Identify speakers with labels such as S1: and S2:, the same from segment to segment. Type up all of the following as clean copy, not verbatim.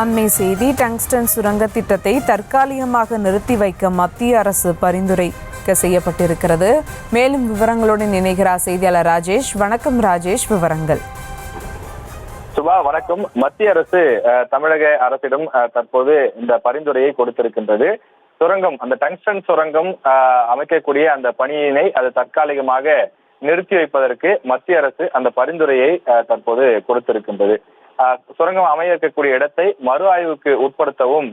S1: அண்மை செய்தி. டங்ஸ்டன் சுரங்க திட்டத்தை தற்காலிகமாக நிறுத்தி வைக்க மத்திய அரசு பரிந்துரை செய்யப்பட்டிருக்கிறது. மேலும் விவரங்களுடன் இணைகிறார் செய்தியாளர் ராஜேஷ். வணக்கம் ராஜேஷ், விவரங்கள்.
S2: சுபா, வணக்கம். மத்திய அரசு தமிழக அரசிடம் தற்போது இந்த பரிந்துரையை கொடுத்திருக்கின்றது. சுரங்கம், அந்த டங்ஸ்டன் சுரங்கம் அமைக்கக்கூடிய அந்த பணியினை அது தற்காலிகமாக நிறுத்தி வைப்பதற்கு மத்திய அரசு அந்த பரிந்துரையை தற்போது கொடுத்திருக்கின்றது. சுரங்கம் அமைய இருக்கக்கூடிய இடத்தை மறு ஆய்வுக்கு உட்படுத்தவும்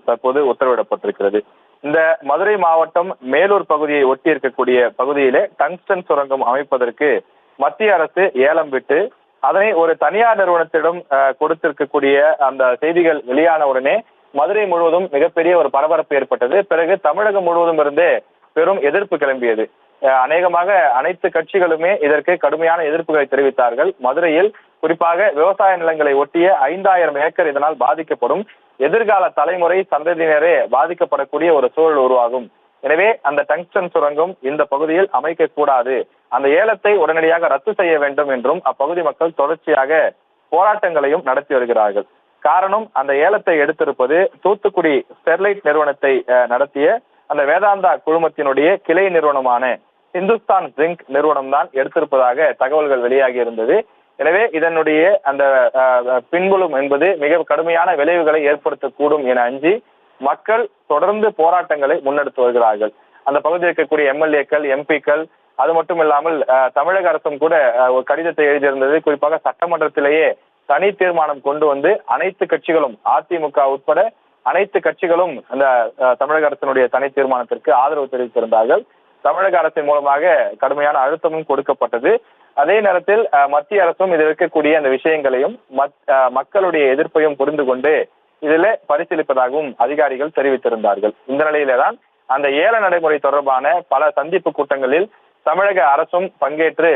S2: தற்போது உத்தரவிடப்பட்டிருக்கிறது. இந்த மதுரை மாவட்டம் மேலூர் பகுதியை ஒட்டி இருக்கக்கூடிய பகுதியிலே டங்ஸ்டன் சுரங்கம் அமைப்பதற்கு மத்திய அரசு ஏலம் விட்டு அதனை ஒரு தனியார் நிறுவனத்திடம் கொடுத்திருக்கக்கூடிய அந்த செய்திகள் வெளியான உடனே மதுரை முழுவதும் மிகப்பெரிய ஒரு பரபரப்பு ஏற்பட்டது. பிறகு தமிழகம் முழுவதும் இருந்தே பெரும் எதிர்ப்பு கிளம்பியது. அநேகமாக அனைத்து கட்சிகளுமே இதற்கு கடுமையான எதிர்ப்புகளை தெரிவித்தார்கள். மதுரையில் குறிப்பாக விவசாய நிலங்களை ஒட்டிய 5000 ஏக்கர் இதனால் பாதிக்கப்படும். எதிர்கால தலைமுறை சந்ததியினரே பாதிக்கப்படக்கூடிய ஒரு சூழல் உருவாகும். எனவே அந்த டங்ஸ்டன் சுரங்கம் இந்த பகுதியில் அமைக்க கூடாது, அந்த ஏலத்தை உடனடியாக ரத்து செய்ய வேண்டும் என்றும் அப்பகுதி மக்கள் தொடர்ச்சியாக போராட்டங்களையும் நடத்தி வருகிறார்கள். காரணம், அந்த ஏலத்தை எடுத்திருப்பது தூத்துக்குடி ஸ்டெர்லைட் நிறுவனத்தை நடத்திய அந்த வேதாந்தா குழுமத்தினுடைய கிளை நிறுவனமான இந்துஸ்தான் ஜிங்க் நிறுவனம் தான் எடுத்திருப்பதாக தகவல்கள் வெளியாகி இருந்தது. எனவே இதனுடைய அந்த பின்புலம் என்பது மிக கடுமையான விளைவுகளை ஏற்படுத்தக்கூடும் என அஞ்சி மக்கள் தொடர்ந்து போராட்டங்களை முன்னெடுத்து வருகிறார்கள். அந்த பகுதியில் இருக்கக்கூடிய எம்எல்ஏக்கள், எம்பிக்கள், அது மட்டும் இல்லாமல் தமிழக அரசும் கூட ஒரு கடிதத்தை எழுதியிருந்தது. குறிப்பாக சட்டமன்றத்திலேயே தனி தீர்மானம் கொண்டு வந்து அனைத்து கட்சிகளும், அதிமுக உட்பட அனைத்து கட்சிகளும் அந்த தமிழக அரசினுடைய தனி தீர்மானத்திற்கு ஆதரவு தெரிவித்திருந்தார்கள். தமிழக அரசின் மூலமாக கடுமையான அழுத்தமும் கொடுக்கப்பட்டது. அதே நேரத்தில் மத்திய அரசும் இதில் இருக்கக்கூடிய அந்த விஷயங்களையும் மக்களுடைய எதிர்ப்பையும் புரிந்து கொண்டு இதில் பரிசீலிப்பதாகவும் அதிகாரிகள் தெரிவித்திருந்தார்கள். இந்த நிலையில்தான் அந்த ஏல நடைமுறை தொடர்பான பல சந்திப்பு கூட்டங்களில் தமிழக அரசும் பங்கேற்று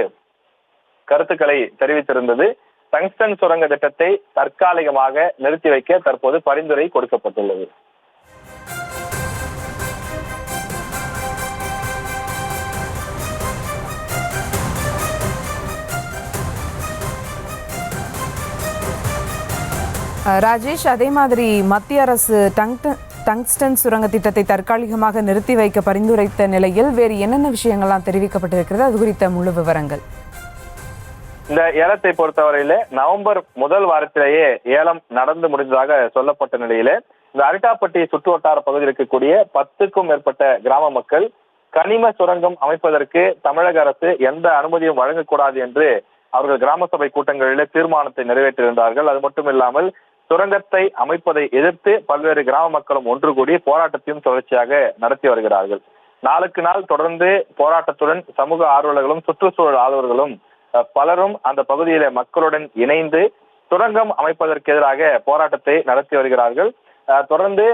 S2: கருத்துக்களை தெரிவித்திருந்தது. டங்ஸ்டன் சுரங்க திட்டத்தை தற்காலிகமாக நிறுத்தி வைக்க தற்போது பரிந்துரை கொடுக்கப்பட்டுள்ளது.
S1: ராஜேஷ், அதே மாதிரி மத்திய அரசு டங்ஸ்டன் சுரங்க திட்டத்தை தற்காலிகமாக நிறுத்தி வைக்க பரிந்துரைத்த நிலையில் வேறு என்னென்ன விஷயங்கள்லாம் தெரிவிக்கப்பட்டிருக்கிறது, அது குறித்த முழு விவரங்கள்?
S2: இந்த ஏலத்தை பொறுத்தவரையில நவம்பர் முதல் வாரத்திலேயே ஏலம் நடந்து முடிந்ததாக சொல்லப்பட்ட நிலையில இந்த அரிட்டாப்பட்டி சுற்று வட்டார பகுதியில் இருக்கக்கூடிய 10க்கும் மேற்பட்ட கிராம மக்கள் கனிம சுரங்கம் அமைப்பதற்கு தமிழக அரசு எந்த அனுமதியும் வழங்கக்கூடாது என்று அவர்கள் கிராம சபை கூட்டங்களிலே தீர்மானத்தை நிறைவேற்றியிருந்தார்கள். அது மட்டும் இல்லாமல் சுரங்கத்தை அமைப்பதை எதிர்த்து பல்வேறு கிராம மக்களும் ஒன்று கூடி போராட்டத்தையும் தொடர்ச்சியாக நடத்தி வருகிறார்கள். நாளுக்கு நாள் தொடர்ந்து போராட்டத்துடன் சமூக ஆர்வலர்களும் சுற்றுச்சூழல் ஆர்வலர்களும் பலரும் அந்த பகுதியில மக்களுடன் இணைந்து சுரங்கம் அமைப்பதற்கு எதிராக போராட்டத்தை நடத்தி வருகிறார்கள். தொடர்ந்து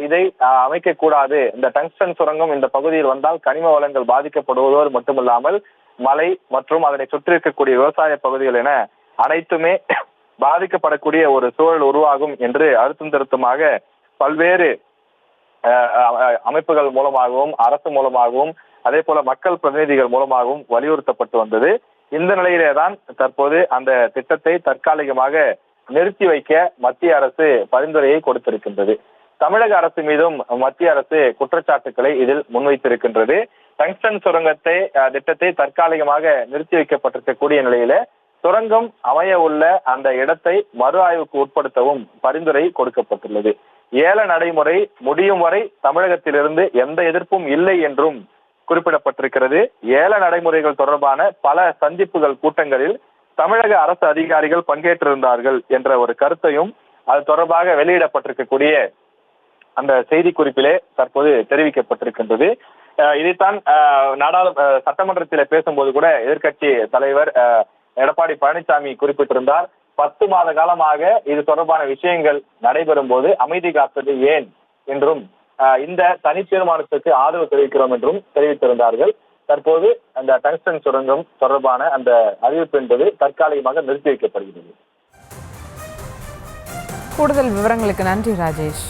S2: இதை அமைக்க கூடாது, இந்த டங்ஸ்டன் சுரங்கம் இந்த பகுதியில் வந்தால் கனிம வளங்கள் பாதிக்கப்படுவதோடு மட்டுமில்லாமல் மலை மற்றும் அதனை சுற்றி இருக்கக்கூடிய விவசாய பகுதிகள் என அனைத்துமே பாதிக்கப்படக்கூடிய ஒரு சூழல் உருவாகும் என்று அழுத்தம் திருத்தமாக பல்வேறு அமைப்புகள் மூலமாகவும் அரசு மூலமாகவும் அதே போல மக்கள் பிரதிநிதிகள் மூலமாகவும் வலியுறுத்தப்பட்டு வந்தது. இந்த நிலையிலேதான் தற்போது அந்த திட்டத்தை தற்காலிகமாக நிறுத்தி வைக்க மத்திய அரசு பரிந்துரையை கொடுத்திருக்கின்றது. தமிழக அரசு மீதும் மத்திய அரசு குற்றச்சாட்டுக்களை இதில் முன்வைத்திருக்கின்றது. டங்ஸ்டன் சுரங்கத்தை திட்டத்தை தற்காலிகமாக நிறுத்தி வைக்கப்பட்டிருக்கக்கூடிய நிலையில சுரங்கம் அமைய உள்ள அந்த இடத்தை மறு ஆய்வுக்கு உட்படுத்தவும் பரிந்துரை கொடுக்கப்பட்டுள்ளது. ஏல நடைமுறை முடியும் வரை தமிழகத்திலிருந்து எந்த எதிர்ப்பும் இல்லை என்றும் குறிப்பிடப்பட்டிருக்கிறது. ஏல நடைமுறைகள் தொடர்பான பல சந்திப்புகள் கூட்டங்களில் தமிழக அரசு அதிகாரிகள் பங்கேற்றிருந்தார்கள் என்ற ஒரு கருத்தையும் அது தொடர்பாக வெளியிடப்பட்டிருக்கக்கூடிய அந்த செய்தி குறிப்பிலே தற்போது தெரிவிக்கப்பட்டிருக்கின்றது. இதைத்தான் சட்டமன்றத்தில் பேசும்போது கூட எதிர்க்கட்சி தலைவர் எடப்பாடி பழனிசாமி குறிப்பிட்டிருந்தார். 10 மாத காலமாக இது தொடர்பான விஷயங்கள் நடைபெறும் போது அமைதி காப்பது ஏன் என்றும் இந்த தனி தீர்மானத்துக்கு ஆதரவு தெரிவிக்கிறோம் என்றும் தெரிவித்திருந்தார்கள். தற்போது அந்த டங்ஸ்டன் சுரங்கம் தொடர்பான அந்த அறிவிப்பு என்பது தற்காலிகமாக நிறுத்தி வைக்கப்படுகிறது.
S1: கூடுதல் விவரங்களுக்கு நன்றி ராஜேஷ்.